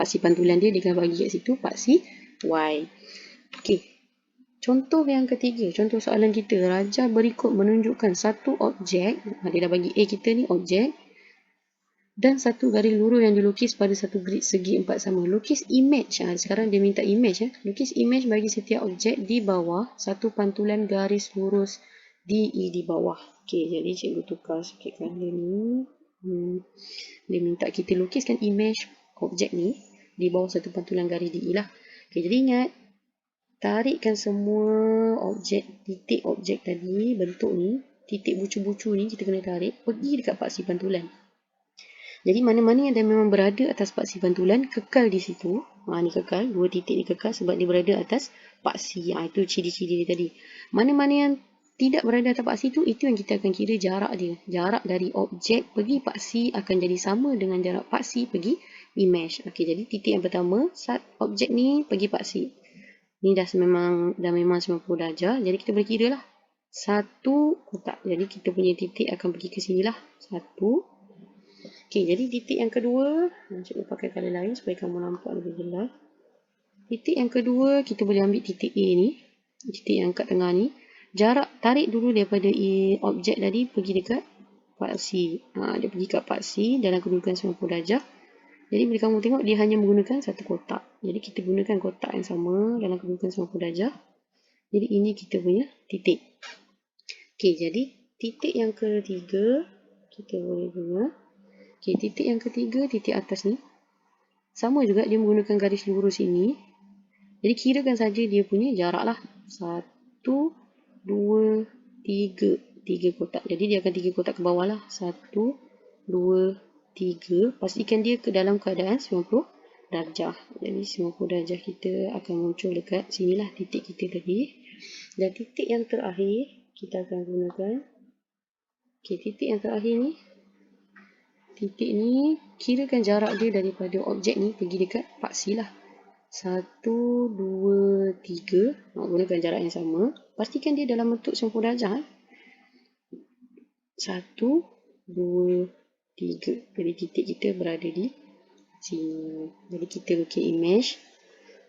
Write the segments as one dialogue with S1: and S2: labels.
S1: paksi pantulan dia dah bagi kat situ paksi Y. Okey. Contoh yang ketiga, contoh soalan kita, rajah berikut menunjukkan satu objek, dia dah bagi A kita ni objek, dan satu garis lurus yang dilukis pada satu grid segi 4 sama. Lukis image. Sekarang dia minta image. Lukis image bagi setiap objek di bawah satu pantulan garis lurus DE di bawah. Okey, jadi cikgu tukar sikit kan dia ni. Dia minta kita lukiskan image objek ni di bawah satu pantulan garis DE lah. Okey, jadi ingat, tarikkan semua objek, titik objek tadi, bentuk ni, titik bucu-bucu ni kita kena tarik, pergi dekat paksi pantulan. Jadi mana-mana yang memang berada atas paksi pantulan, kekal di situ. Ni kekal, dua titik ni kekal sebab dia berada atas paksi. Itu ciri-ciri dia tadi. Mana-mana yang tidak berada atas paksi itu yang kita akan kira jarak dia. Jarak dari objek pergi paksi akan jadi sama dengan jarak paksi pergi image. Okey, jadi titik yang pertama, objek ni pergi paksi. Ni dah memang 90 darjah. Jadi kita boleh kira lah. Satu kotak. Jadi kita punya titik akan pergi ke sini lah. Satu. Okey, jadi titik yang kedua, cikgu pakai color lain supaya kamu nampak lebih jelas. Titik yang kedua, kita boleh ambil titik A ni. Titik yang kat tengah ni. Jarak, tarik dulu daripada objek tadi pergi dekat paksi. Dia pergi kat paksi dalam kedudukan 90 darjah. Jadi bila kamu tengok, dia hanya menggunakan satu kotak. Jadi kita gunakan kotak yang sama dalam kedudukan 90 darjah. Jadi ini kita punya titik. Okey, jadi titik yang ketiga, kita boleh guna. Okey, titik yang ketiga, titik atas ni. Sama juga dia menggunakan garis lurus ini. Jadi kirakan saja dia punya jarak lah. 1, 2, 3. 3 kotak. Jadi dia akan 3 kotak ke bawah lah. 1, 2, 3. Pastikan dia ke dalam keadaan 90 darjah. Jadi 90 darjah kita akan muncul dekat sinilah titik kita tadi. Dan titik yang terakhir kita akan gunakan. Okey, titik yang terakhir ni. Titik ni, kirakan jarak dia daripada objek ni pergi dekat paksi lah. 1, 2, 3. Gunakan jarak yang sama. Pastikan dia dalam bentuk 90 darjah. 1, 2, 3. Jadi titik kita berada di sini. Jadi kita lukis image.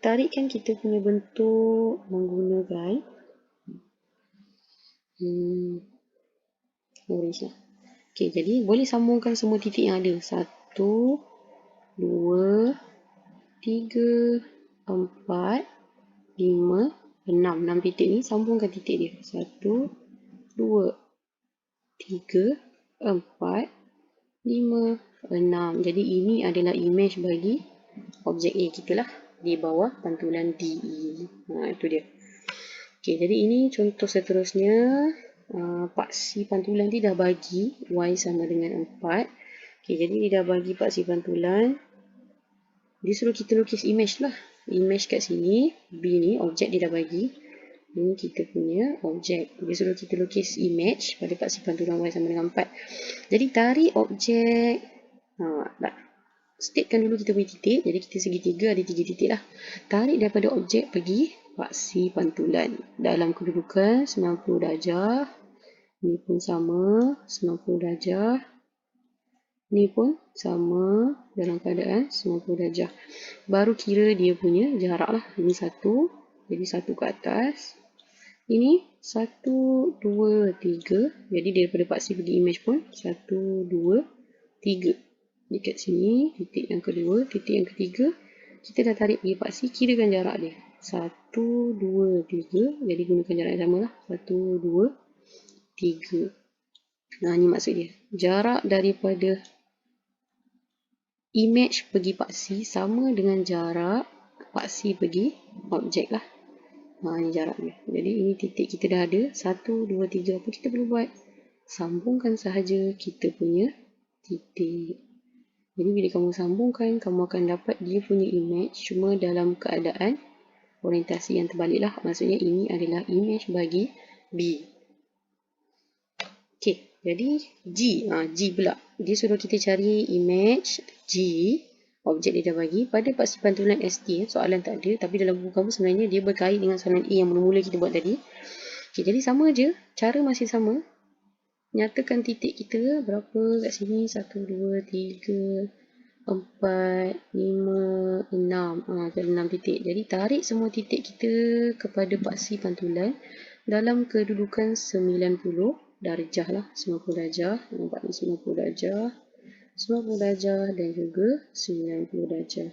S1: Tarikkan kita punya bentuk menggunakan orange lah. Okey, jadi boleh sambungkan semua titik yang ada. 1, 2, 3, 4, 5, 6. 6 titik ni sambungkan titik dia. 1, 2, 3, 4, 5, 6. Jadi ini adalah image bagi objek A kita lah. Di bawah pantulan DE. Itu dia. Okey, jadi ini contoh seterusnya. Paksi pantulan dia dah bagi Y sama dengan 4. Okey, jadi dia dah bagi paksi pantulan. Dia suruh kita lukis image lah. Image kat sini. B ni objek dia dah bagi. Ini kita punya objek. Dia suruh kita lukis image pada paksi pantulan Y sama dengan 4. Jadi tarik objek. Statekan dulu kita punya titik. Jadi kita segitiga ada 3 titik lah. Tarik daripada objek pergi paksi pantulan. Dalam kedudukan 90 darjah. Ni pun sama, 90 darjah. Ni pun sama dalam keadaan 90 darjah. Baru kira dia punya jarak lah. Ini 1, jadi 1 ke atas. Ini 1, 2, 3. Jadi daripada paksi pergi image pun 1, 2, 3. Dekat sini, titik yang kedua, titik yang ketiga. Kita dah tarik pergi paksi, kirakan jarak dia. 1, 2, 3. Jadi gunakan jarak yang sama lah. 1, 2, 3. Ni maksud dia. Jarak daripada image pergi paksi sama dengan jarak paksi pergi objek lah. Ini jarak dia. Jadi ini titik kita dah ada. 1, 2, 3. Apa kita perlu buat? Sambungkan sahaja kita punya titik. Jadi bila kamu sambungkan, kamu akan dapat dia punya image. Cuma dalam keadaan orientasi yang terbalik lah. Maksudnya ini adalah image bagi B. Okey, jadi G. G pula. Dia suruh kita cari image G. Objek dia dah bagi. Pada paksi pantulan ST, soalan tak ada. Tapi dalam buku kamu sebenarnya dia berkait dengan soalan A yang mula-mula kita buat tadi. Okey, jadi sama je. Cara masih sama. Nyatakan titik kita berapa kat sini. 1, 2, 3, 4, 5, 6. Ada 6 titik. Jadi tarik semua titik kita kepada paksi pantulan dalam kedudukan 90 darjah lah. 90 darjah. Nampak ni 90 darjah. 90 darjah dan juga 90 darjah.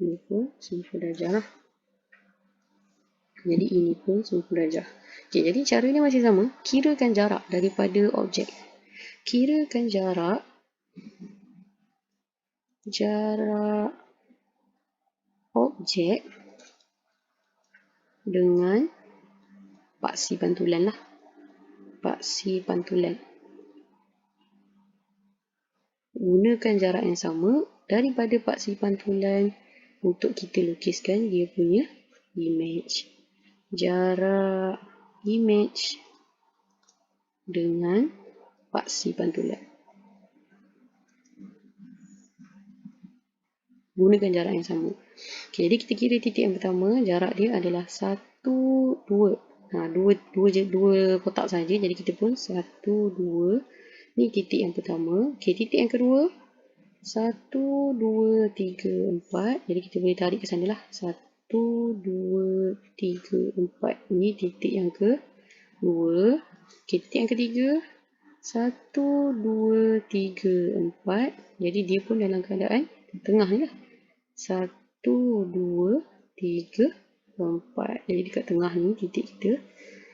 S1: Ini pun 90 darjah lah. Jadi ini pun 90 darjah. Okay, jadi caranya masih sama. Kirakan jarak daripada objek. Kirakan jarak objek dengan paksi pantulan lah. Paksi pantulan. Gunakan jarak yang sama daripada paksi pantulan untuk kita lukiskan dia punya image. Jarak image dengan paksi pantulan. Gunakan jarak yang sama. Okay, jadi kita kira titik yang pertama, jarak dia adalah 1, 2. Dua kotak saja. Jadi kita pun 1, 2. Ni titik yang pertama. Okay, titik yang kedua, 1, 2, 3, 4. Jadi kita boleh tarik ke sana lah. 1, 2, 3, 4. Ini titik yang kedua. Okay, titik yang ketiga, 1, 2, 3, 4. Jadi dia pun dalam keadaan tengah ni lah. 1, 2, 3, 4. Jadi dekat tengah ni titik kita.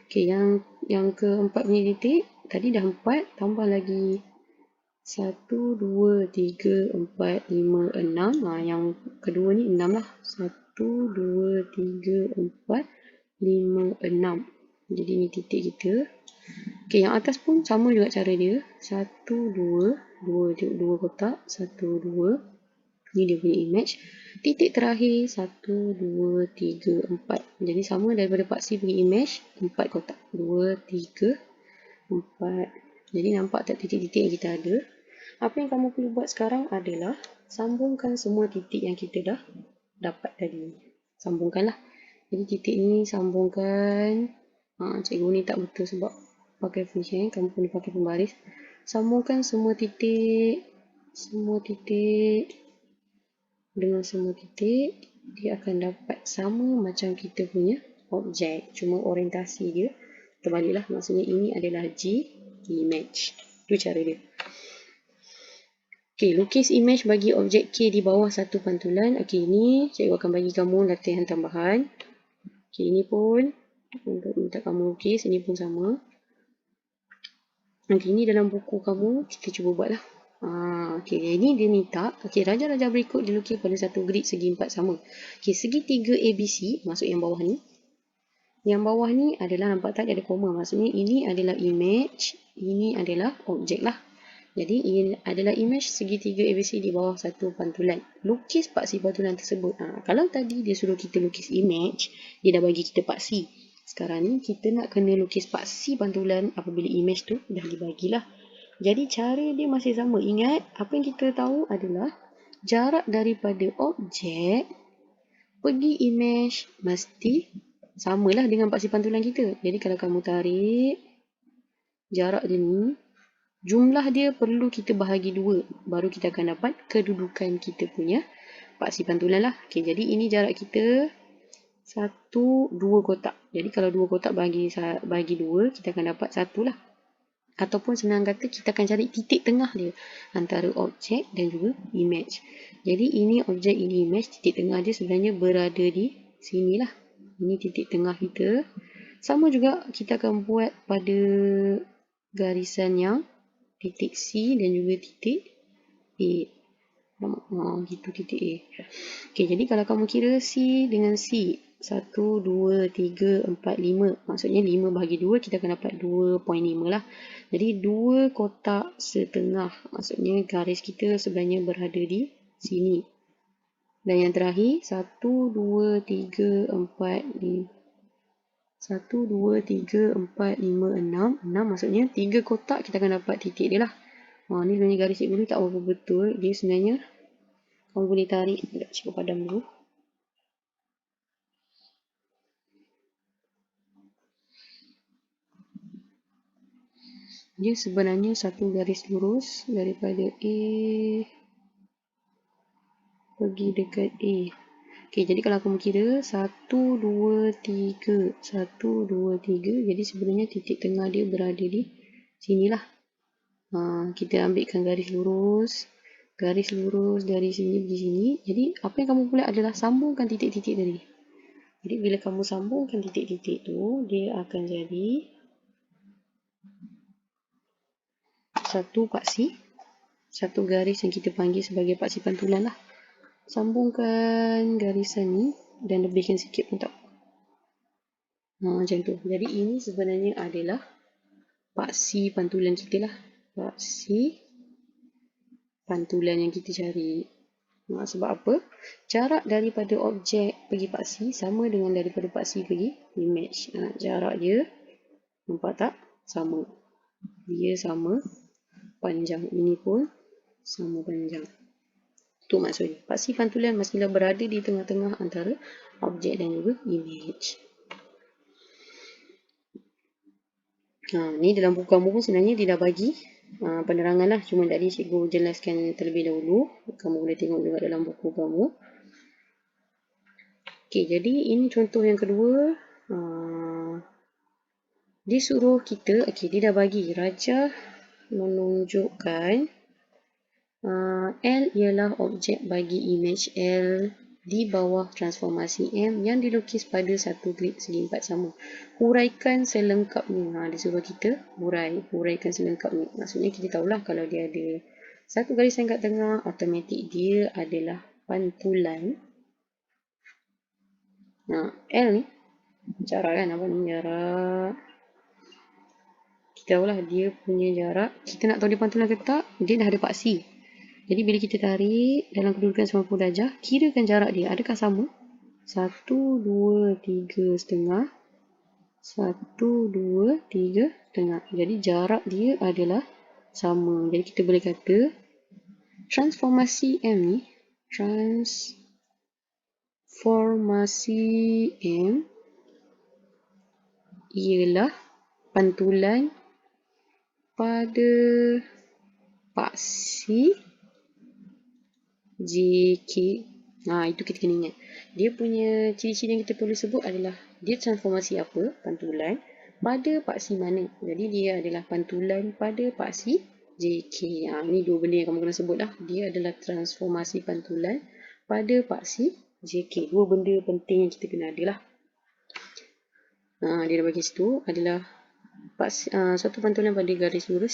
S1: Okay, yang keempat punya titik, tadi dah 4, tambah lagi 1, 2, 3, 4, 5, 6. Yang kedua ni 6 lah. 1, 2, 3, 4, 5, 6. Jadi ni titik kita. Okay, yang atas pun sama juga cara dia. 1, 2, 2 kotak. 1, 2. Ni dia punya image. Titik terakhir 1, 2, 3, 4. Jadi sama daripada paksi punya image, 4 kotak. 2, 3, 4. Jadi nampak tak titik-titik yang kita ada? Apa yang kamu perlu buat sekarang adalah sambungkan semua titik yang kita dah dapat tadi. Sambungkanlah. Jadi titik ni sambungkan. Cikgu ni tak betul sebab pakai function. Kamu perlu pakai pembaris. Sambungkan semua titik. Semua titik. Dengan semua titik, dia akan dapat sama macam kita punya objek. Cuma orientasi dia terbaliklah. Maksudnya ini adalah G image. Itu cara dia. Okay, lukis image bagi objek K di bawah satu pantulan. Okay, ini cikgu akan bagi kamu latihan tambahan. Okay, ini pun untuk minta kamu lukis. Ini pun sama. Okay, ini dalam buku kamu. Kita cuba buat lah. Okay, ini dia minta. Okay, raja-raja berikut dilukis pada satu grid segi 4 sama. Okay, segitiga ABC, masuk yang bawah ni. Yang bawah ni adalah, nampak tak ada koma. Maksudnya ini adalah image. Ini adalah objek lah. Jadi ini adalah image segitiga ABC di bawah satu pantulan. Lukis paksi pantulan tersebut. Kalau tadi dia suruh kita lukis image, dia dah bagi kita paksi. Sekarang ni kita nak kena lukis paksi pantulan apabila image tu dah dibagilah. Jadi cara dia masih sama. Ingat, apa yang kita tahu adalah jarak daripada objek pergi image mesti samalah dengan paksi pantulan kita. Jadi kalau kamu tarik jarak dia ni, jumlah dia perlu kita bahagi 2. Baru kita akan dapat kedudukan kita punya paksi pantulan lah. Okay, jadi ini jarak kita 1, 2 kotak. Jadi kalau 2 kotak bahagi 2, kita akan dapat 1 lah. Ataupun senang kata, kita akan cari titik tengah dia antara objek dan juga image. Jadi ini objek, ini image. Titik tengah dia sebenarnya berada di sini lah. Ini titik tengah kita. Sama juga kita akan buat pada garisan yang titik C dan juga titik A. Gitu titik A. Okay, jadi kalau kamu kira C dengan C, 1, 2, 3, 4, 5. Maksudnya 5 bahagi 2, kita akan dapat 2.5 lah. Jadi 2 kotak setengah. Maksudnya garis kita sebenarnya berada di sini. Dan yang terakhir, 1, 2, 3, 4, 5. 1, 2, 3, 4, 5, 6. 6 maksudnya 3 kotak kita akan dapat titik dia lah. Ni sebenarnya garis cikgu ni tak berapa betul. Dia sebenarnya kamu boleh tarik. Cikgu padam dulu. Dia sebenarnya satu garis lurus daripada A pergi dekat A. Okey, jadi kalau aku kira 1, 2, 3. 1, 2, 3. Jadi sebenarnya titik tengah dia berada di sinilah. Kita ambilkan garis lurus. Garis lurus dari sini pergi sini. Jadi apa yang kamu buat adalah sambungkan titik-titik tadi. Jadi bila kamu sambungkan titik-titik tu, dia akan jadi satu paksi. Satu garis yang kita panggil sebagai paksi pantulan lah. Sambungkan garisan ni dan lebihkan sikit pun tak apa. Macam tu. Jadi ini sebenarnya adalah paksi pantulan kita lah. Paksi pantulan yang kita cari. Sebab apa? Jarak daripada objek pergi paksi sama dengan daripada paksi pergi image. Jarak dia, nampak tak? Sama. Dia sama panjang. Ini pun sama panjang. Itu maksudnya. Paksi pantulan mestilah berada di tengah-tengah antara objek dan juga image. Ni dalam buku kamu pun sebenarnya dia dah bagi penerangan lah. Cuma tadi cikgu jelaskan terlebih dahulu. Kamu boleh tengok juga dalam buku kamu. Okey, jadi ini contoh yang kedua. Dia suruh kita, okey, dia dah bagi. Raja menunjukkan L ialah objek bagi image L di bawah transformasi M yang dilukis pada satu grid segi empat sama. Huraikan selengkapnya. Dia suruh kita huraikan selengkapnya. Maksudnya kita tahulah kalau dia ada satu garisan kat tengah, automatik dia adalah pantulan. L ni jarak kan, apa ni jarak. Kita tahulah dia punya jarak. Kita nak tahu dia pantulan ke tak, dia dah ada paksi. Jadi bila kita tarik dalam kedudukan 90 darjah, kirakan jarak dia. Adakah sama? 1, 2, 3 setengah. 1, 2, 3 setengah. Jadi jarak dia adalah sama. Jadi kita boleh kata transformasi M ni, transformasi M ialah pantulan pada paksi JK. Itu kita kena ingat. Dia punya ciri-ciri yang kita perlu sebut adalah dia transformasi apa? Pantulan pada paksi mana? Jadi dia adalah pantulan pada paksi JK. Ini dua benda yang kamu kena sebut lah. Dia adalah transformasi pantulan pada paksi JK. Dua benda penting yang kita kena ada lah. Dia dah bagi situ adalah satu pantulan pada garis lurus